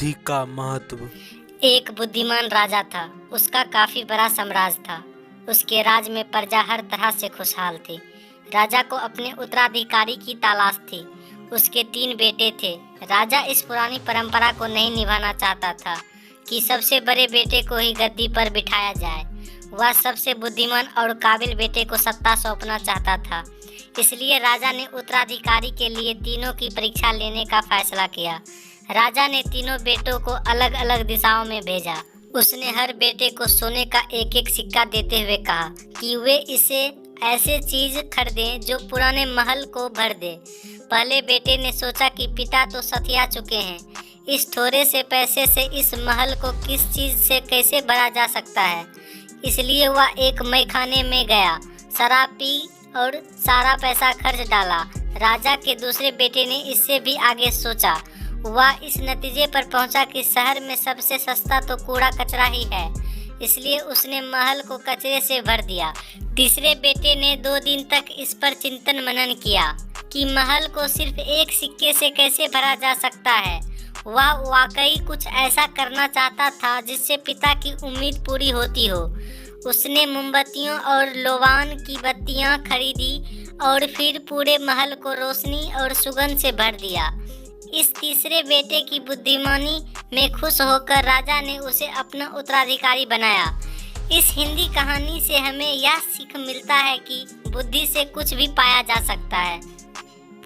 बुद्धि का महत्व। एक बुद्धिमान राजा था। उसका काफी बड़ा साम्राज्य था। उसके राज में प्रजा हर तरह से खुशहाल थी। राजा को अपने उत्तराधिकारी की तलाश थी। उसके 3 बेटे थे। राजा इस पुरानी परंपरा को नहीं निभाना चाहता था कि सबसे बड़े बेटे को ही गद्दी पर बिठाया जाए। वह सबसे बुद्धिमान और काबिल बेटे को सत्ता सौंपना चाहता था। इसलिए राजा ने उत्तराधिकारी के लिए तीनों की परीक्षा लेने का फैसला किया। राजा ने तीनों बेटों को अलग अलग दिशाओं में भेजा। उसने हर बेटे को सोने का एक एक सिक्का देते हुए कहा कि वे इसे ऐसे चीज खरीदें जो पुराने महल को भर दे। पहले बेटे ने सोचा कि पिता तो सतिया चुके हैं, इस थोड़े से पैसे से इस महल को किस चीज से कैसे भरा जा सकता है। इसलिए वह एक मैखाने में गया, शराब पी और सारा पैसा खर्च डाला। राजा के दूसरे बेटे ने इससे भी आगे सोचा। वह इस नतीजे पर पहुंचा कि शहर में सबसे सस्ता तो कूड़ा कचरा ही है। इसलिए उसने महल को कचरे से भर दिया। तीसरे बेटे ने 2 दिन तक इस पर चिंतन मनन किया कि महल को सिर्फ एक सिक्के से कैसे भरा जा सकता है। वह वाकई कुछ ऐसा करना चाहता था जिससे पिता की उम्मीद पूरी होती हो। उसने मोमबत्तियों और लोबान की बत्तियां खरीदी और फिर पूरे महल को रोशनी और सुगंध से भर दिया। इस तीसरे बेटे की बुद्धिमानी में खुश होकर राजा ने उसे अपना उत्तराधिकारी बनाया। इस हिंदी कहानी से हमें यह सीख मिलता है कि बुद्धि से कुछ भी पाया जा सकता है।